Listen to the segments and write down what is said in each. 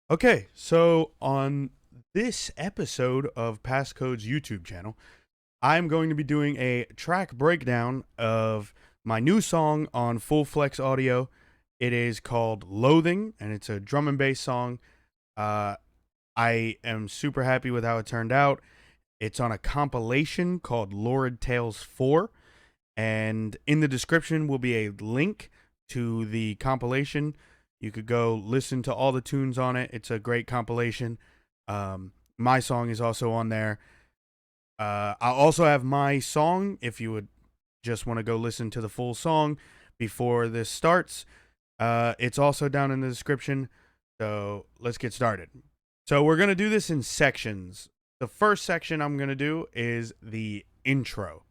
Okay, so on this episode of Passcode's YouTube channel, I'm going to be doing a track breakdown of my new song on Full Flex Audio. It is called Loathing, and it's a drum and bass song. Uh, I am super happy with how it turned out. It's on a compilation called Lurid Tales 4, and in the description will be a link to the compilation. You could go listen to all the tunes on it. It's a great compilation. My song is also on there. I'll also have my song if you would just want to go listen to the full song before this starts. It's also down in the description. So let's get started. So we're going to do this in sections. The first section I'm going to do is the intro.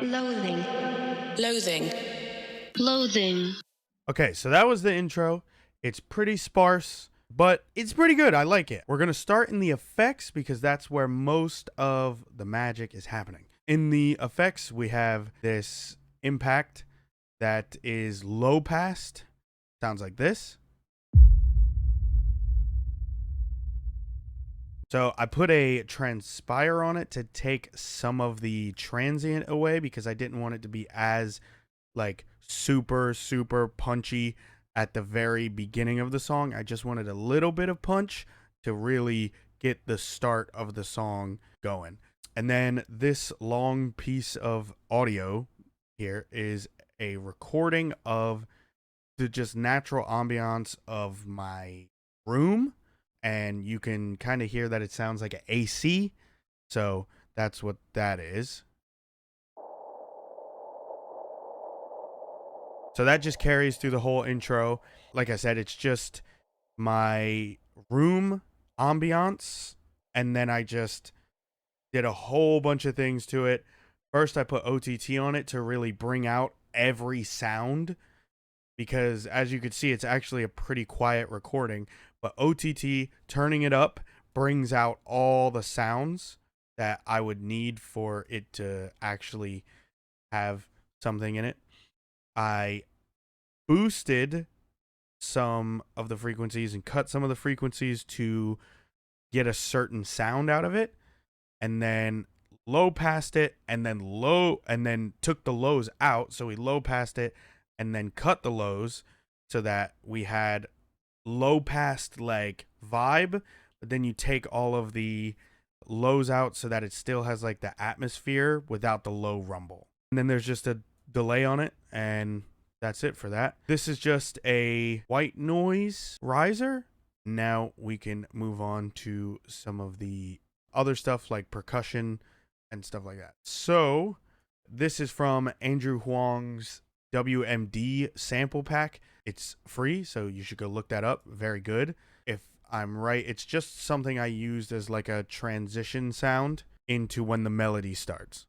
Loathing. Loathing. Loathing. Okay, so that was the intro. It's pretty sparse, but it's pretty good. I like it. We're going to start in the effects because that's where most of the magic is happening. In the effects, we have this impact that is low passed. Sounds like this. So I put a transpire on it to take some of the transient away because I didn't want it to be as like super punchy at the very beginning of the song. I just wanted a little bit of punch to really get the start of the song going. And then this long piece of audio here is a recording of the just natural ambiance of my room, and you can kind of hear that it sounds like an AC. So that's what that is. So that just carries through the whole intro. Like I said, it's just my room ambiance, and then I just did a whole bunch of things to it. First, I put OTT on it to really bring out every sound because, as you could see, it's actually a pretty quiet recording. But OTT, turning it up, brings out all the sounds that I would need for it to actually have something in it. I boosted some of the frequencies and cut some of the frequencies to get a certain sound out of it, and then low passed it, and then took the lows out. So we low passed it and then cut the lows so that we had low passed like vibe, but then you take all of the lows out so that it still has like the atmosphere without the low rumble. And then there's just a delay on it, and that's it for that. This is just a white noise riser. Now we can move on to some of the other stuff like percussion and stuff like that. So this is from Andrew Huang's WMD sample pack. It's free, so you should go look that up. Very good. If I'm right, it's just something I used as like a transition sound into when the melody starts.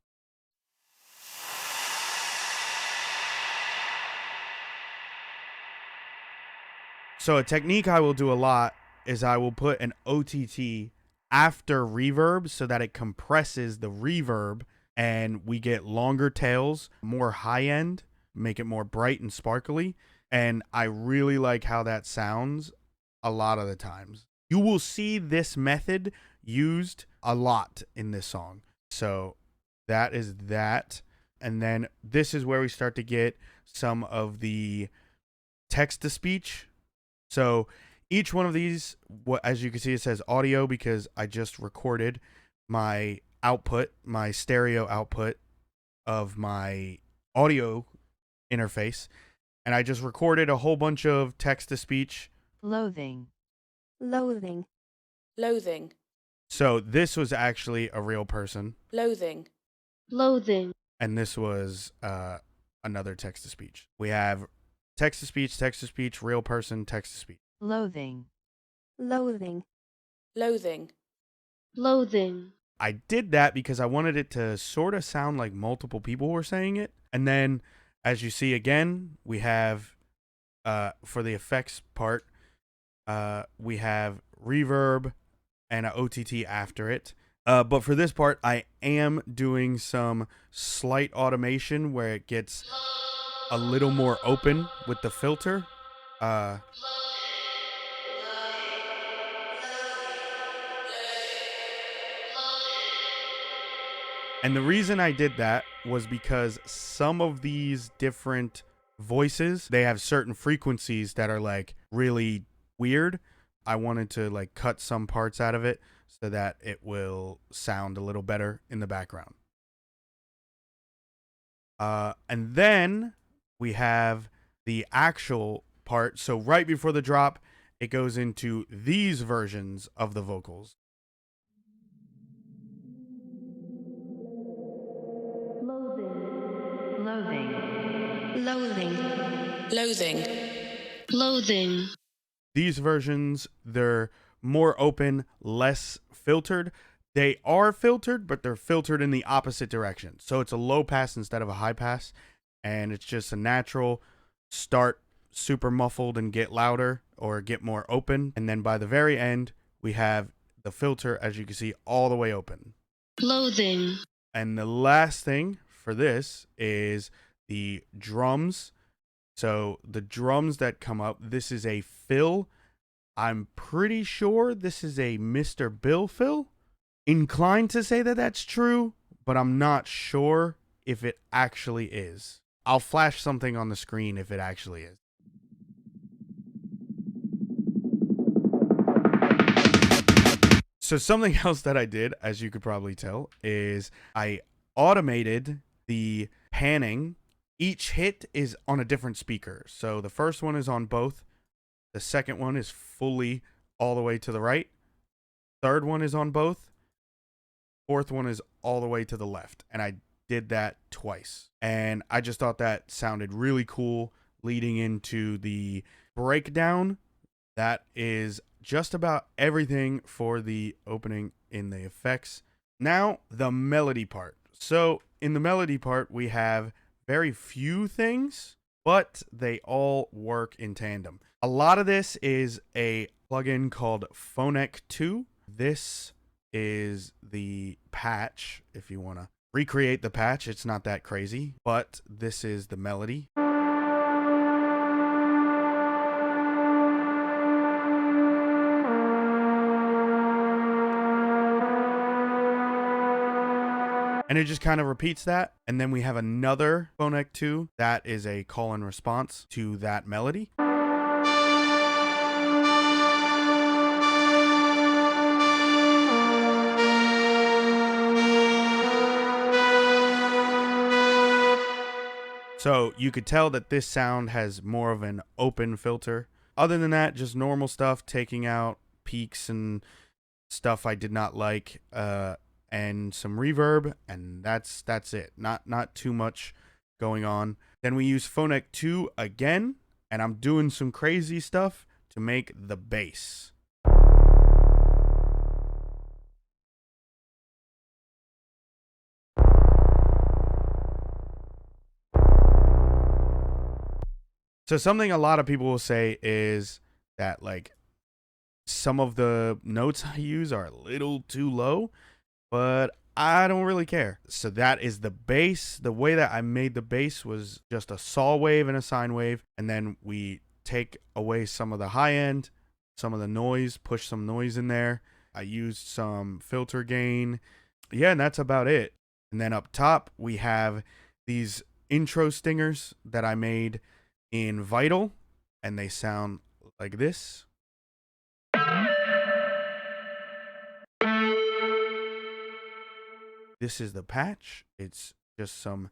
So a technique I will do a lot is I will put an OTT after reverb so that it compresses the reverb and we get longer tails, more high end, make it more bright and sparkly. And I really like how that sounds a lot of the times. You will see this method used a lot in this song. So that is that. And then this is where we start to get some of the text to speech. So each one of these, as you can see, it says audio because I just recorded my output, my stereo output of my audio interface. And I just recorded a whole bunch of text to speech. Loathing. Loathing. Loathing. So this was actually a real person. Loathing. Loathing. And this was another text-to-speech. We have text-to-speech, real person, text-to-speech. Loathing. Loathing. Loathing. Loathing. I did that because I wanted it to sort of sound like multiple people were saying it. And then, as you see again, we have, for the effects part, we have reverb and an OTT after it. But for this part, I am doing some slight automation where it gets a little more open with the filter. And the reason I did that was because some of these different voices, they have certain frequencies that are like really weird. I wanted to like cut some parts out of it so that it will sound a little better in the background. And then we have the actual part. So right before the drop, it goes into these versions of the vocals. Loathing. Loathing. Loathing. Loathing. These versions, they're more open, less filtered. They are filtered, but they're filtered in the opposite direction. So it's a low pass instead of a high pass. And it's just a natural start super muffled and get louder or get more open. And then by the very end, we have the filter, as you can see, all the way open. Loathing. And the last thing for this is the drums. So the drums that come up, this is a fill. I'm pretty sure this is a Mr. Bill fill. Inclined to say that that's true, but I'm not sure if it actually is. I'll flash something on the screen if it actually is. So something else that I did, as you could probably tell, is I automated the panning. Each hit is on a different speaker. So the first one is on both. The second one is fully all the way to the right. Third one is on both. Fourth one is all the way to the left. And I did that twice. And I just thought that sounded really cool leading into the breakdown. That is just about everything for the opening in the effects. Now, the melody part. So in the melody part, we have very few things, but they all work in tandem. A lot of this is a plugin called Phonec 2. This is the patch. If you want to recreate the patch, it's not that crazy, but this is the melody. And it just kind of repeats that. And then we have another Phonec 2 that is a call and response to that melody. So you could tell that this sound has more of an open filter. Other than that, just normal stuff, taking out peaks and stuff I did not like, and some reverb, and that's it. Not too much going on. Then we use Phonec 2 again, and I'm doing some crazy stuff to make the bass. So something a lot of people will say is that like some of the notes I use are a little too low, but I don't really care. So that is the bass. The way that I made the bass was just a saw wave and a sine wave, and then we take away some of the high end, some of the noise, push some noise in there. I used some filter gain. Yeah, and that's about it. And then up top, we have these intro stingers that I made in Vital, and they sound like this. This is the patch. It's just some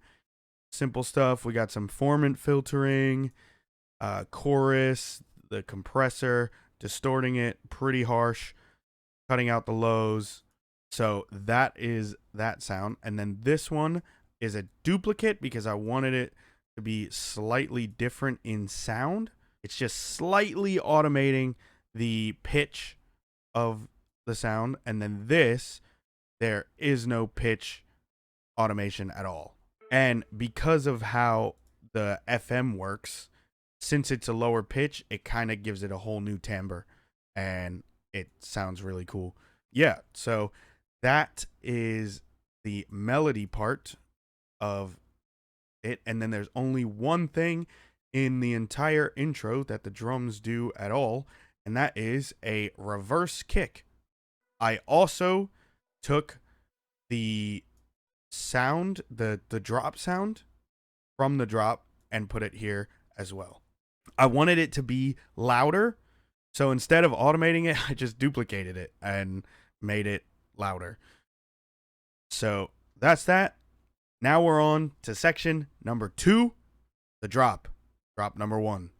simple stuff. We got some formant filtering, chorus, the compressor, distorting it pretty harsh, cutting out the lows. So that is that sound. And then this one is a duplicate because I wanted it to be slightly different in sound. It's just slightly automating the pitch of the sound. And then this, there is no pitch automation at all. And because of how the FM works, since it's a lower pitch, it kind of gives it a whole new timbre, and it sounds really cool. Yeah, so that is the melody part of it. And then there's only one thing in the entire intro that the drums do at all, and that is a reverse kick. I also took the sound, the drop sound from the drop, and put it here as well. I wanted it to be louder, so instead of automating it, I just duplicated it and made it louder. So that's that. Now we're on to section number 2, the drop. Drop number 1.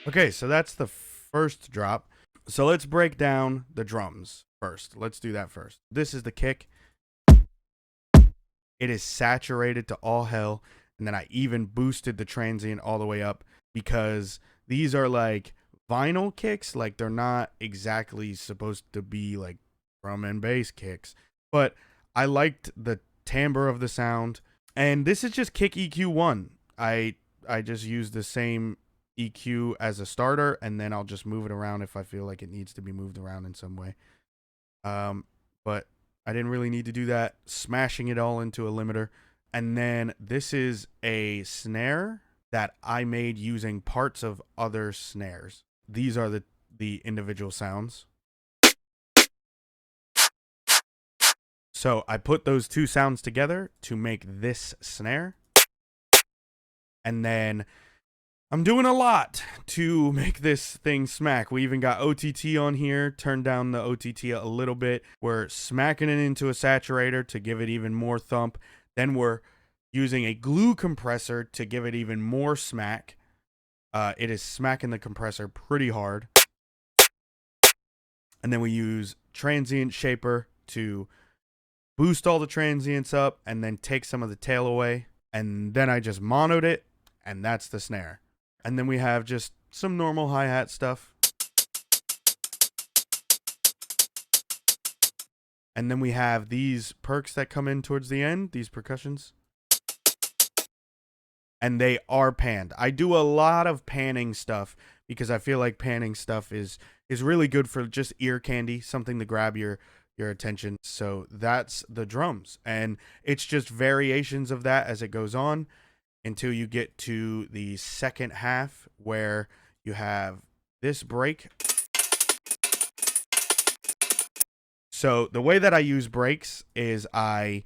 Okay, so that's the first drop. So let's break down the drums first. Let's do that first. This is the kick. It is saturated to all hell. And then I even boosted the transient all the way up because these are like vinyl kicks. Like they're not exactly supposed to be like drum and bass kicks. But I liked the timbre of the sound. And this is just kick EQ 1. I just use the same EQ as a starter, and then I'll just move it around if I feel like it needs to be moved around in some way. But I didn't really need to do that. Smashing it all into a limiter. And then this is a snare that I made using parts of other snares. These are the individual sounds. So I put those two sounds together to make this snare. And then I'm doing a lot to make this thing smack. We even got OTT on here. Turned down the OTT a little bit. We're smacking it into a saturator to give it even more thump. Then we're using a glue compressor to give it even more smack. It is smacking the compressor pretty hard. And then we use transient shaper to boost all the transients up and then take some of the tail away. And then I just monoed it, and that's the snare. And then we have just some normal hi-hat stuff. And then we have these perks that come in towards the end, these percussions. And they are panned. I do a lot of panning stuff because I feel like panning stuff is really good for just ear candy, something to grab your attention. So that's the drums. And it's just variations of that as it goes on, until you get to the second half where you have this break. So the way that I use breaks is I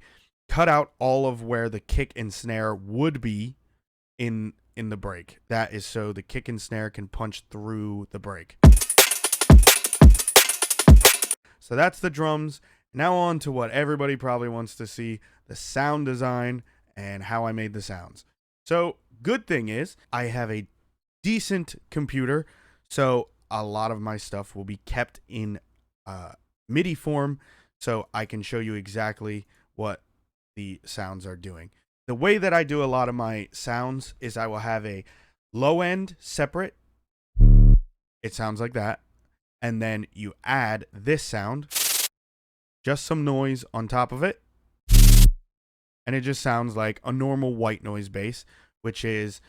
cut out all of where the kick and snare would be in the break. That is so the kick and snare can punch through the break. So that's the drums. Now on to what everybody probably wants to see, the sound design and how I made the sounds. So, good thing is, I have a decent computer, so a lot of my stuff will be kept in MIDI form, so I can show you exactly what the sounds are doing. The way that I do a lot of my sounds is I will have a low end separate. It sounds like that. And then you add this sound, just some noise on top of it. And it just sounds like a normal white noise bass, which is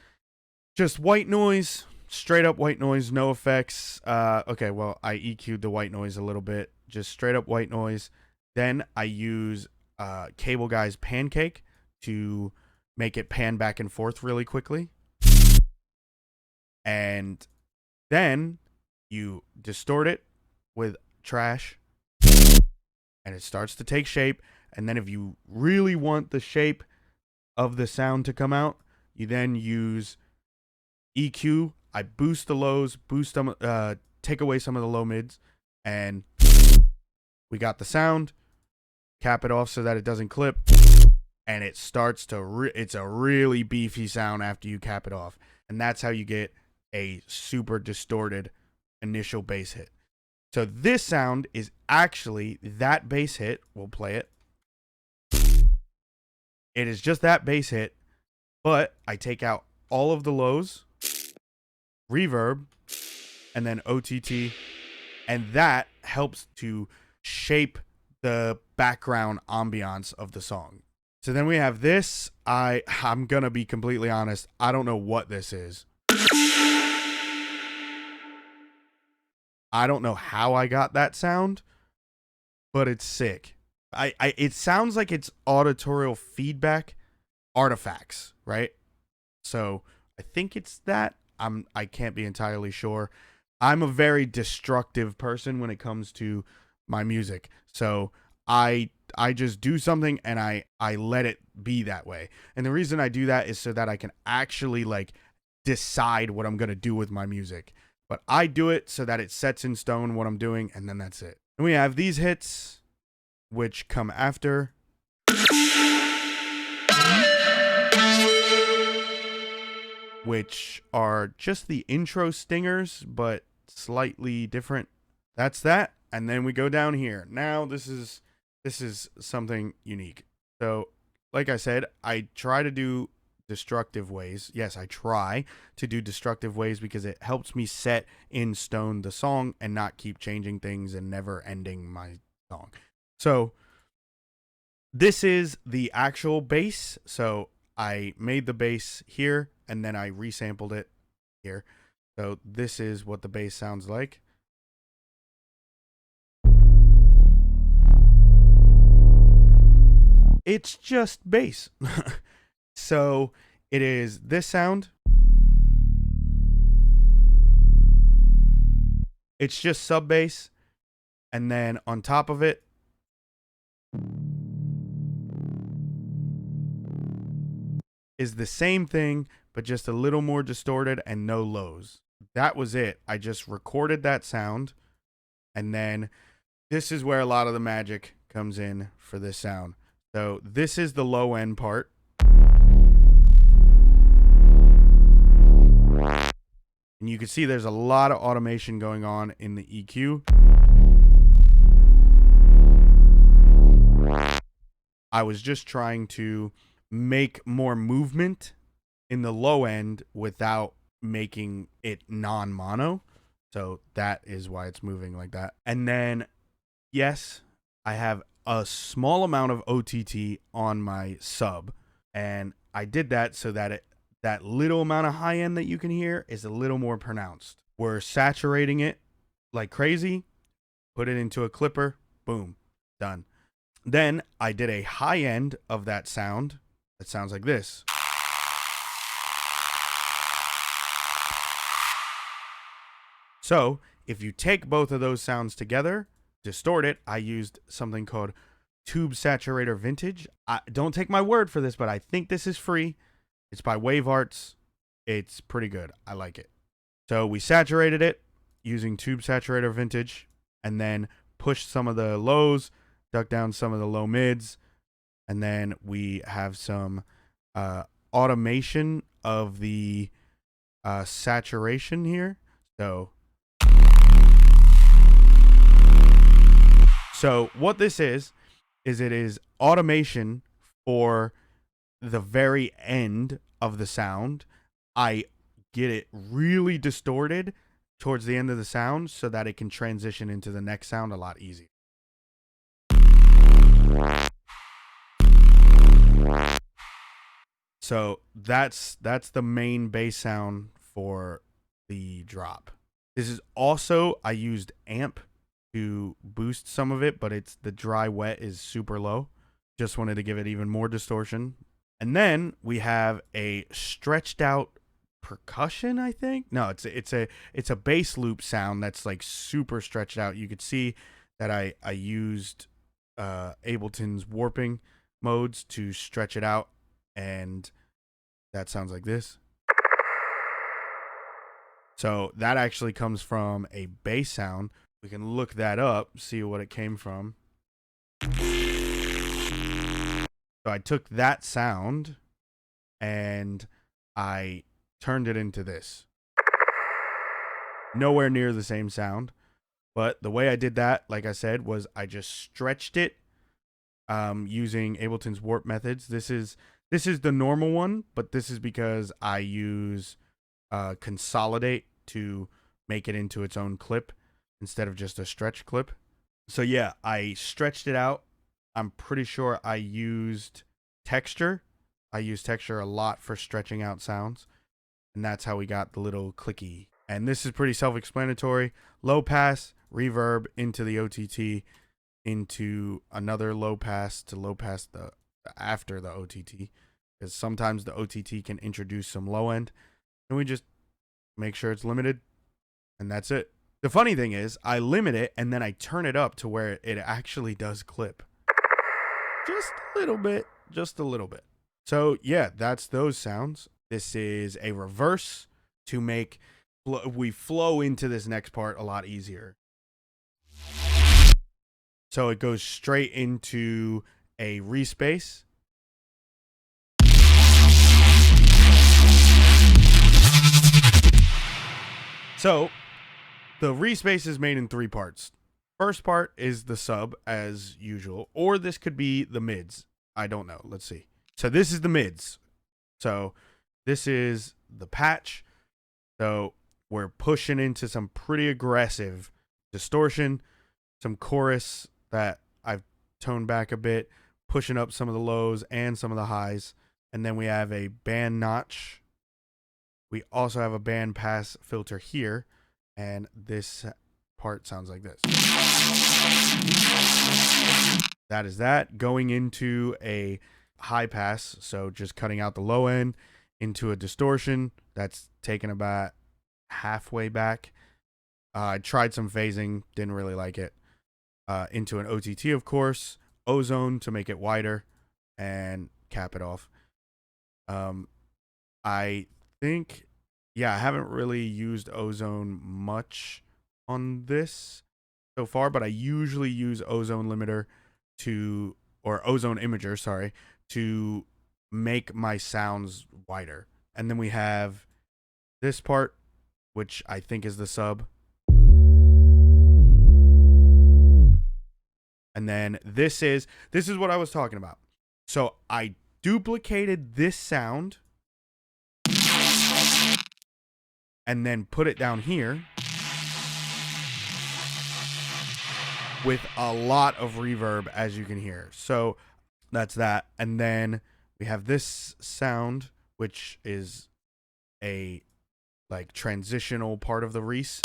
just white noise, straight up white noise, no effects. Okay, well, I EQ'd the white noise a little bit, just straight up white noise. Then I use Cable Guy's Pancake to make it pan back and forth really quickly. And then you distort it with trash, and it starts to take shape. And then if you really want the shape of the sound to come out, you then use EQ. I boost the lows, boost them, take away some of the low mids, and we got the sound. Cap it off so that it doesn't clip, and it starts to. It's a really beefy sound after you cap it off, and that's how you get a super distorted initial bass hit. So this sound is actually that bass hit. We'll play it. It is just that bass hit, but I take out all of the lows, reverb, and then OTT, and that helps to shape the background ambiance of the song. So then we have this. I'm going to be completely honest. I don't know what this is. I don't know how I got that sound, but it's sick. It sounds like it's auditorial feedback artifacts, right? So I think it's that. I can't be entirely sure. I'm a very destructive person when it comes to my music. So I just do something and I let it be that way. And the reason I do that is so that I can actually like decide what I'm going to do with my music. But I do it so that it sets in stone what I'm doing, and then that's it. And we have these hits, which come after. Which are just the intro stingers, but slightly different. That's that. And then we go down here. Now this is something unique. So, like I said, I try to do destructive ways. Yes, I try to do destructive ways because it helps me set in stone the song and not keep changing things and never ending my song. So this is the actual bass. So I made the bass here and then I resampled it here. So this is what the bass sounds like. It's just bass. So it is this sound. It's just sub bass. And then on top of it, is the same thing, but just a little more distorted and no lows. That was it. I just recorded that sound. And then this is where a lot of the magic comes in for this sound. So this is the low end part. And you can see there's a lot of automation going on in the EQ. I was just trying to make more movement in the low end without making it non-mono. So that is why it's moving like that. And then, yes, I have a small amount of OTT on my sub. And I did that so that that little amount of high end that you can hear is a little more pronounced. We're saturating it like crazy. Put it into a clipper. Boom. Done. Then I did a high end of that sound. It sounds like this. So if you take both of those sounds together, distort it, I used something called Tube Saturator Vintage. Don't take my word for this, but I think this is free. It's by Wave Arts. It's pretty good. I like it. So we saturated it using Tube Saturator Vintage and then pushed some of the lows, duck down some of the low mids, and then we have some automation of the saturation here. So what this is it is automation for the very end of the sound, I get it really distorted towards the end of the sound so that it can transition into the next sound a lot easier. So that's the main bass sound for the drop. This is also, I used amp to boost some of it, but it's the dry wet is super low. Just wanted to give it even more distortion. And then we have a stretched out percussion, I think. No, it's a bass loop sound that's like super stretched out. You could see that I used Ableton's warping modes to stretch it out, and that sounds like this. So that actually comes from a bass sound. We can look that up, see what it came from. So I took that sound and I turned it into this. Nowhere near the same sound, but the way I did that, like I said, was I just stretched it using Ableton's warp methods. This is the normal one, but this is because I use consolidate to make it into its own clip instead of just a stretch clip. So yeah, I stretched it out. I'm pretty sure I used texture. I use texture a lot for stretching out sounds, and that's how we got the little clicky. And this is pretty self-explanatory. Low pass, reverb into the OTT, into another low pass to low pass the after the OTT, because sometimes the OTT can introduce some low end, and we just make sure it's limited, and that's it. The funny thing is, I limit it and then I turn it up to where it actually does clip. Just a little bit, just a little bit. So yeah, that's those sounds. This is a reverse to make we flow into this next part a lot easier. So it goes straight into a respace. So the respace is made in 3 parts. First part is the sub, as usual, or this could be the mids. I don't know. Let's see. So this is the mids. So this is the patch. So we're pushing into some pretty aggressive distortion, some chorus that I've toned back a bit, pushing up some of the lows and some of the highs. And then we have a band notch. We also have a band pass filter here, and this part sounds like this. That is that. Going into a high pass, so just cutting out the low end, into a distortion that's taken about halfway back. I tried some phasing, didn't really like it. Into an OTT, of course, ozone to make it wider, and cap it off. I think, yeah, I haven't really used ozone much on this so far, but I usually use ozone limiter or ozone imager, sorry, to make my sounds wider. And then we have this part, which I think is the sub. And then this is what I was talking about. So I duplicated this sound and then put it down here with a lot of reverb, as you can hear. So that's that. And then we have this sound, which is a like transitional part of the Reese.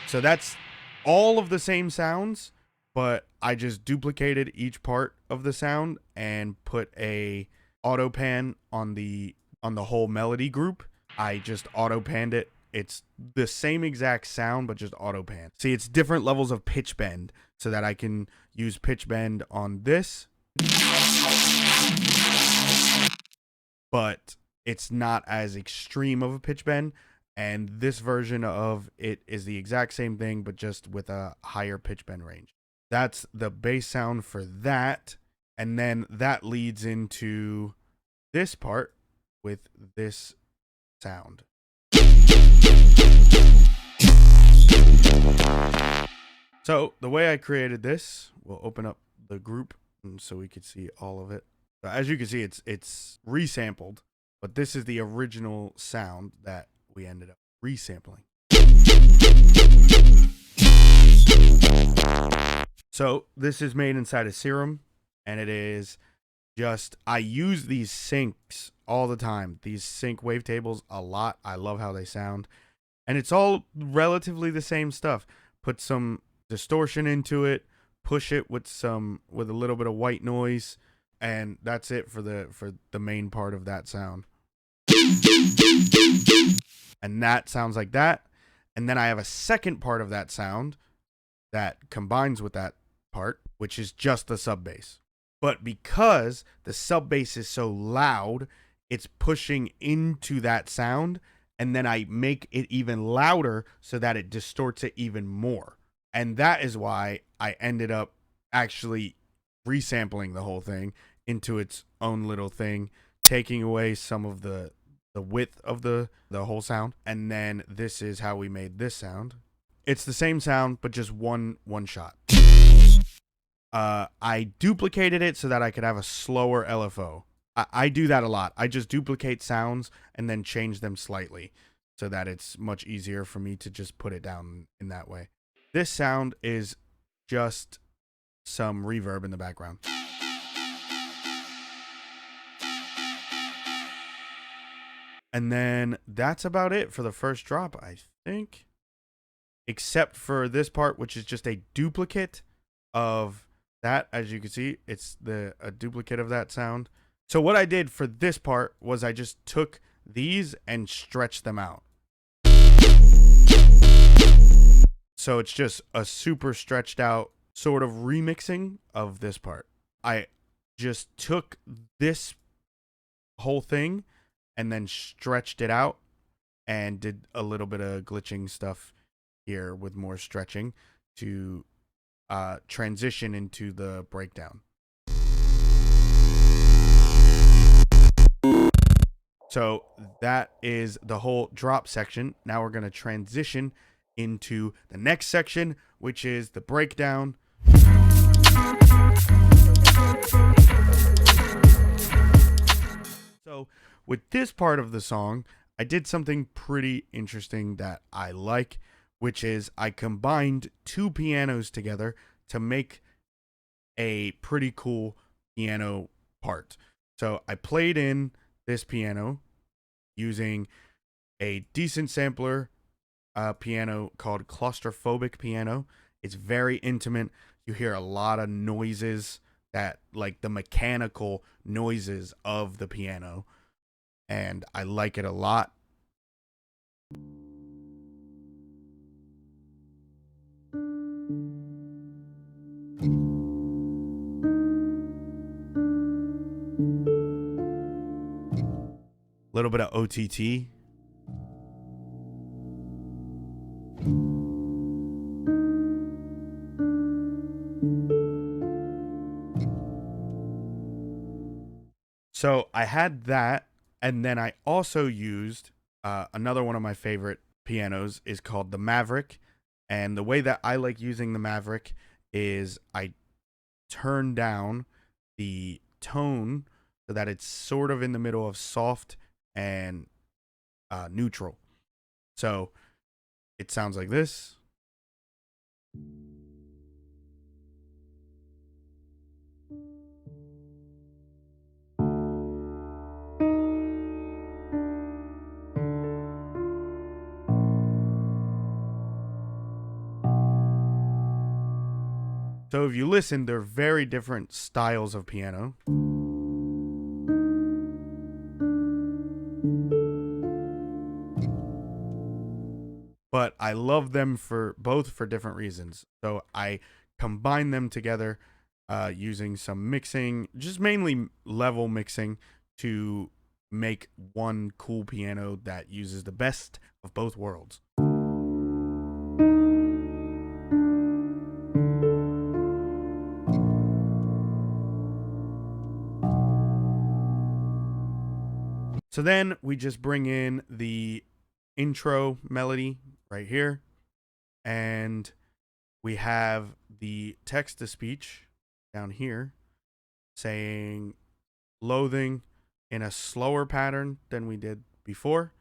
So that's all of the same sounds, but I just duplicated each part of the sound and put a auto pan on the whole melody group. I just auto panned it. It's the same exact sound, but just auto pan. See, it's different levels of pitch bend so that I can use pitch bend on this, but it's not as extreme of a pitch bend. And this version of it is the exact same thing, but just with a higher pitch bend range. That's the bass sound for that. And then that leads into this part with this sound. So the way I created this, we'll open up the group so we could see all of it. So as you can see, it's resampled, but this is the original sound that we ended up resampling. So this is made inside a serum, and it is just, I use these syncs all the time. These sync wavetables a lot. I love how they sound. And it's all relatively the same stuff. Put some distortion into it, push it with a little bit of white noise, and that's it for the main part of that sound. And that sounds like that. And then I have a second part of that sound that combines with that part, which is just the sub bass. But because the sub bass is so loud, it's pushing into that sound, and then I make it even louder so that it distorts it even more. And that is why I ended up actually resampling the whole thing into its own little thing, taking away some of the width of the whole sound. And then this is how we made this sound. It's the same sound, but just one shot. I duplicated it so that I could have a slower LFO. I do that a lot. I just duplicate sounds and then change them slightly so that it's much easier for me to just put it down in that way. This sound is just some reverb in the background. And then that's about it for the first drop, I think. Except for this part, which is just a duplicate of that. As you can see, it's a duplicate of that sound. So what I did for this part was I just took these and stretched them out. So it's just a super stretched out sort of remixing of this part. I just took this whole thing and then stretched it out and did a little bit of glitching stuff here with more stretching to transition into the breakdown. So that is the whole drop section. Now we're going to transition into the next section, which is the breakdown. So with this part of the song, I did something pretty interesting that I like, which is I combined two pianos together to make a pretty cool piano part. So I played in this piano using a decent sampler piano called Claustrophobic Piano. It's very intimate. You hear a lot of noises, that like the mechanical noises of the piano, and I like it a lot. Little bit of OTT. So I had that, and then I also used another one of my favorite pianos is called the Maverick. And the way that I like using the Maverick is I turn down the tone so that it's sort of in the middle of soft and neutral. So it sounds like this. So if you listen, they're very different styles of piano. But I love them for different reasons. So I combine them together using some mixing, just mainly level mixing, to make one cool piano that uses the best of both worlds. So then we just bring in the intro melody right here, and we have the text to speech down here, saying loathing in a slower pattern than we did before.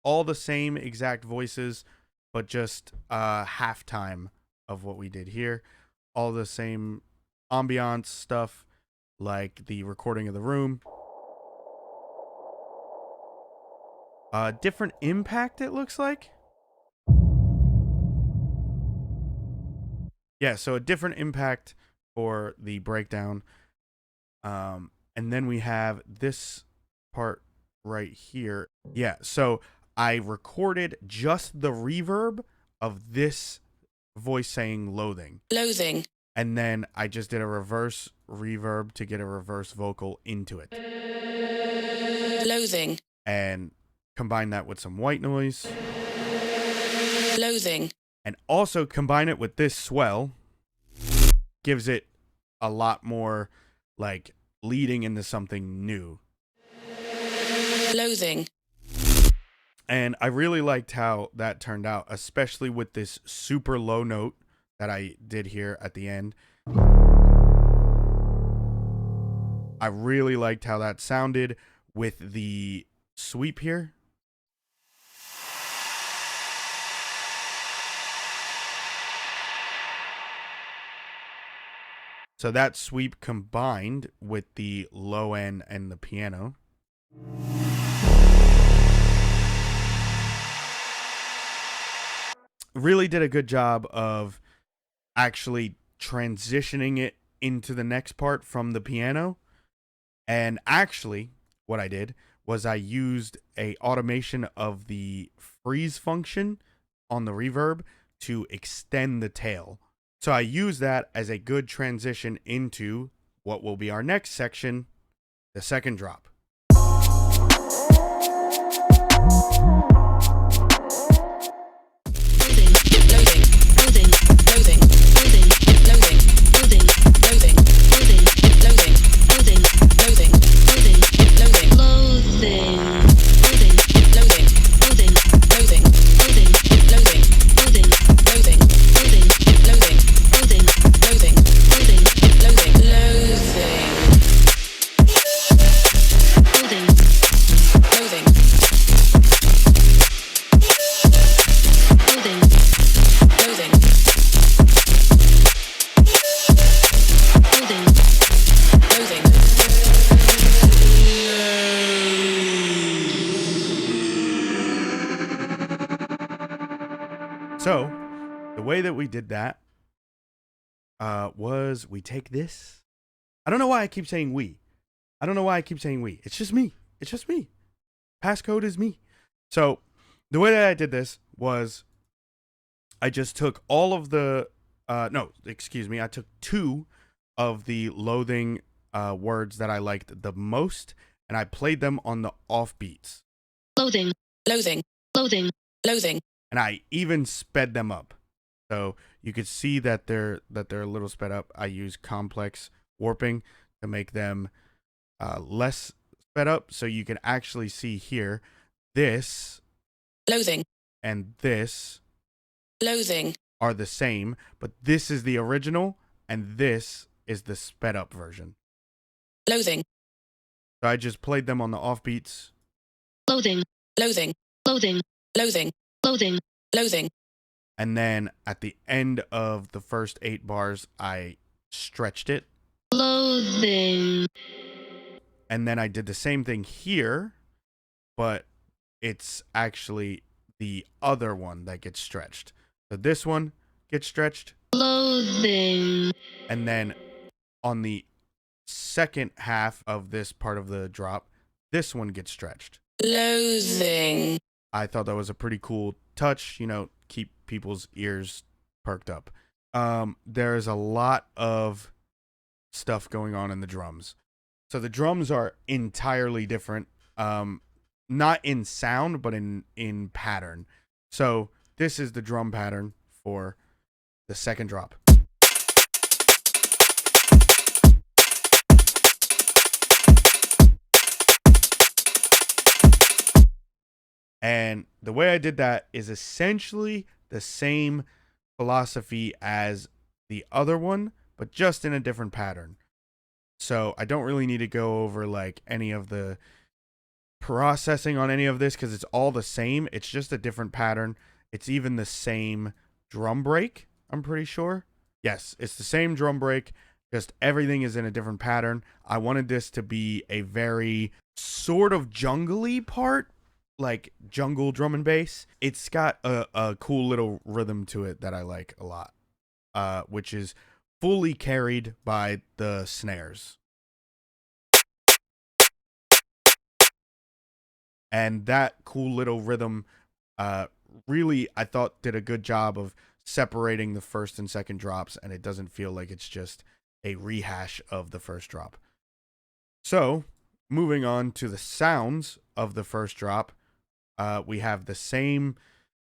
All the same exact voices, but just halftime of what we did here. All the same ambiance stuff, like the recording of the room. Different impact, it looks like. Yeah, so a different impact for the breakdown. And then we have this part right here. Yeah, so I recorded just the reverb of this voice saying loathing. Loathing. And then I just did a reverse reverb to get a reverse vocal into it. Loathing. And combine that with some white noise. Loathing. And also combine it with this swell. Gives it a lot more like leading into something new. Loathing. And I really liked how that turned out, especially with this super low note that I did here at the end. I really liked how that sounded with the sweep here. So that sweep combined with the low end and the piano. Really did a good job of actually transitioning it into the next part from the piano. And actually, what I did was I used a automation of the freeze function on the reverb to extend the tail. So I use that as a good transition into what will be our next section, the second drop. So, the way that we did that was we take this. I don't know why I keep saying we. I don't know why I keep saying we. It's just me. It's just me. Passcode is me. So, the way that I did this was I just took all of the, I took two of the loathing words that I liked the most, and I played them on the offbeats. Loathing, loathing, loathing, loathing. And I even sped them up. So you could see that they're a little sped up. I use complex warping to make them less sped up. So you can actually see here this loathing and this loathing are the same, but this is the original and this is the sped up version. Loathing. So I just played them on the offbeats. Loathing, loathing, loathing, loathing, loathing, loathing. And then at the end of the first 8 bars, I stretched it. Loathing. And then I did the same thing here, but it's actually the other one that gets stretched. So this one gets stretched. Loathing. And then on the second half of this part of the drop, this one gets stretched. Loathing. I thought that was a pretty cool touch, keep people's ears perked up. There's a lot of stuff going on in the drums. So the drums are entirely different, not in sound, but in pattern. So this is the drum pattern for the second drop. And the way I did that is essentially the same philosophy as the other one, but just in a different pattern. So I don't really need to go over like any of the processing on any of this because it's all the same. It's just a different pattern. It's even the same drum break, I'm pretty sure. Yes, it's the same drum break, just everything is in a different pattern. I wanted this to be a very sort of jungly part, like jungle drum and bass. It's got a cool little rhythm to it that I like a lot, which is fully carried by the snares. And that cool little rhythm really, I thought, did a good job of separating the first and second drops, and it doesn't feel like it's just a rehash of the first drop. So, moving on to the sounds of the first drop, we have the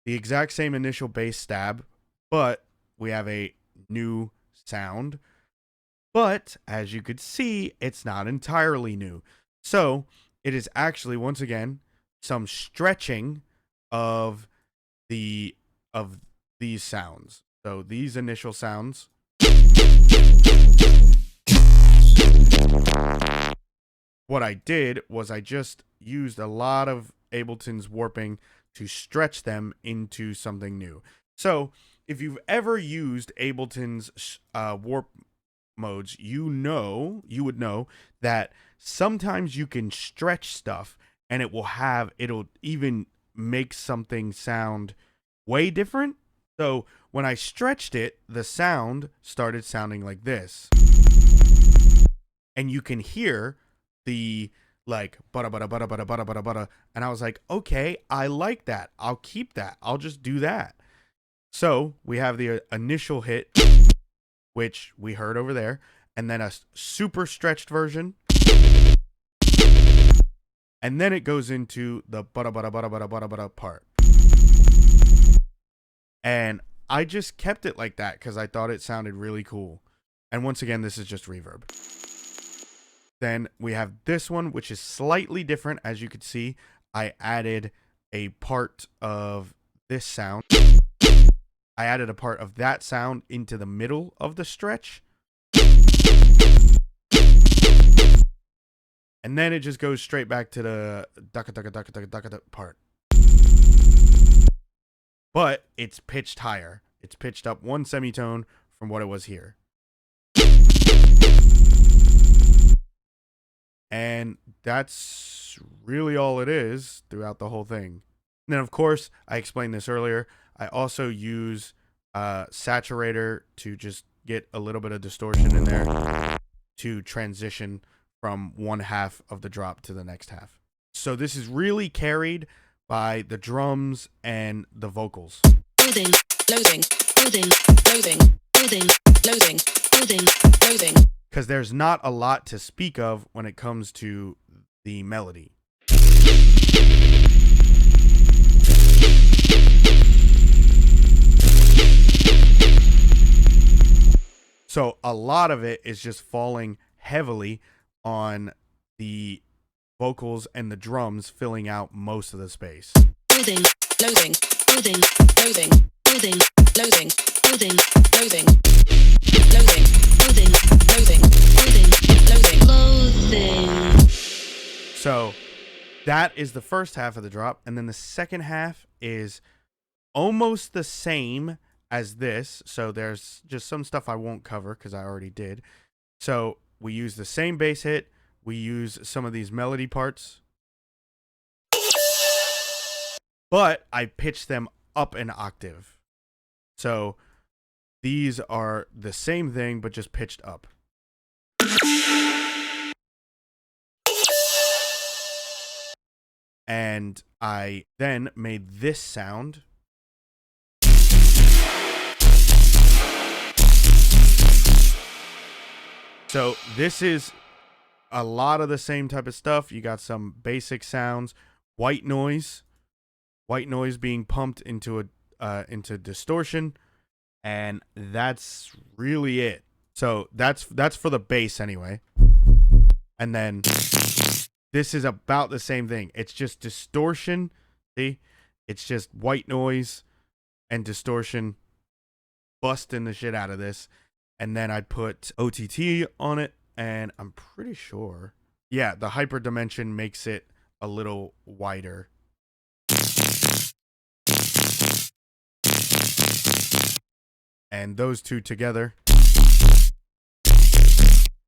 exact same initial bass stab, but we have a new sound. But as you could see, it's not entirely new. So, it is actually, once again, some stretching of the of these sounds. So these initial sounds, what I did was I just used a lot of Ableton's warping to stretch them into something new. So if you've ever used Ableton's warp modes, you would know that sometimes you can stretch stuff and it'll even make something sound way different. So when I stretched it, the sound started sounding like this. And you can hear the like bada bada bada bada bada bada bada. And I was like, okay, I like that. I'll keep that. I'll just do that. So we have the initial hit, which we heard over there, and then a super stretched version. And then it goes into the bada bada bada bada bada bada part. And I just kept it like that because I thought it sounded really cool. And once again, this is just reverb. Then we have this one, which is slightly different. As you could see, I added a part of this sound. I added a part of that sound into the middle of the stretch. And then it just goes straight back to the daka daka daka daka daka part. But it's pitched higher. It's pitched up one semitone from what it was here. And that's really all it is throughout the whole thing. And then, of course, I explained this earlier. I also use saturator to just get a little bit of distortion in there to transition from one half of the drop to the next half. So this is really carried by the drums and the vocals. Loathing, loathing, loathing, loathing, loathing, loathing, loathing, loathing. Because there's not a lot to speak of when it comes to the melody. So a lot of it is just falling heavily on the vocals and the drums filling out most of the space. Loathing, loathing, loathing, loathing, loathing, loathing, loathing, loathing, loathing, loathing, loathing, loathing, loathing, loathing. So that is the first half of the drop, and then the second half is almost the same as this. So there's just some stuff I won't cover because I already did. So we use the same bass hit. We use some of these melody parts, but I pitch them up an octave. So these are the same thing, but just pitched up. And I then made this sound. So this is a lot of the same type of stuff. You got some basic sounds, white noise being pumped into into distortion, and that's really it. So that's for the bass anyway. And then this is about the same thing. It's just distortion. See? It's just white noise and distortion busting the shit out of this. And then I put OTT on it and I'm pretty sure. Yeah, the hyper dimension makes it a little wider. And those two together.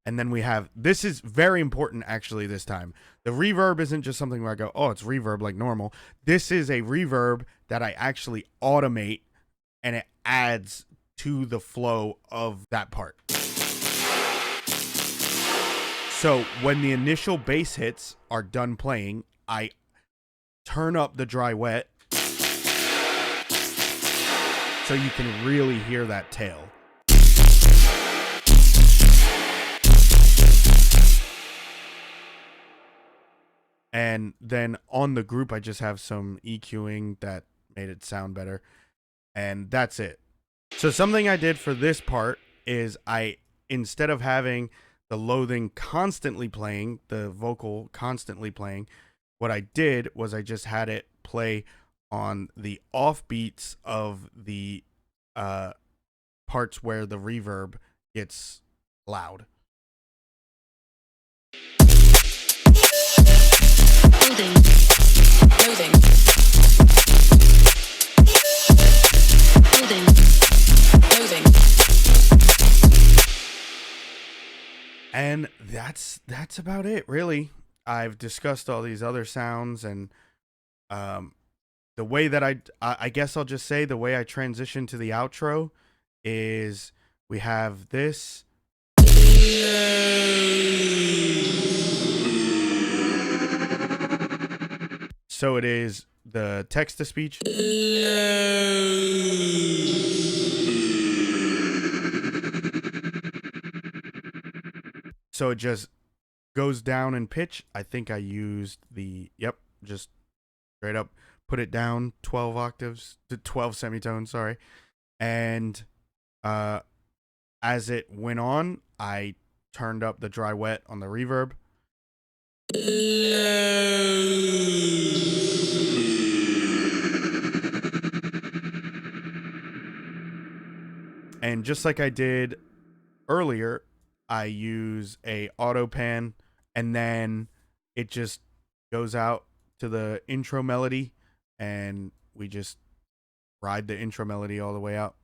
And then we have, this is very important actually this time. The reverb isn't just something where I go, oh, it's reverb like normal. This is a reverb that I actually automate, and it adds to the flow of that part. So when the initial bass hits are done playing, I turn up the dry wet so you can really hear that tail. And then on the group, I just have some EQing that made it sound better. And that's it. So something I did for this part is instead of having the Loathing constantly playing, the vocal constantly playing, what I did was I just had it play on the offbeats of the parts where the reverb gets loud. Loathing. Loathing. Loathing. Loathing. And that's about it, really. I've discussed all these other sounds, and the way that I guess I'll just say the way I transition to the outro is we have this. So it is the text to speech. So it just goes down in pitch. I think I used just straight up put it down 12 octaves to 12 semitones, sorry. And as it went on, I turned up the dry wet on the reverb. And just like I did earlier, I use a auto pan, and then it just goes out to the intro melody, and we just ride the intro melody all the way out.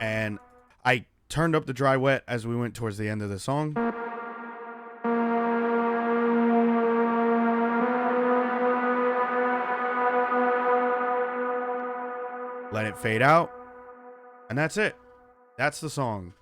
And I turned up the dry wet as we went towards the end of the song. Let it fade out. And that's it. That's the song.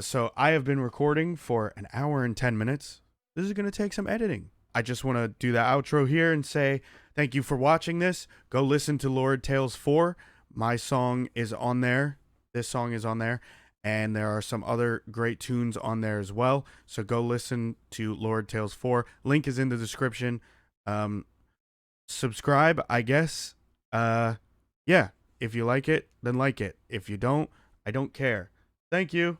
So I have been recording for an hour and 10 minutes. This is going to take some editing. I just want to do the outro here and say thank you for watching this. Go listen to Lurid Tales 4. My song is on there. This song is on there. And there are some other great tunes on there as well. So go listen to Lurid Tales 4. Link is in the description. Subscribe, I guess. Yeah. If you like it, then like it. If you don't, I don't care. Thank you.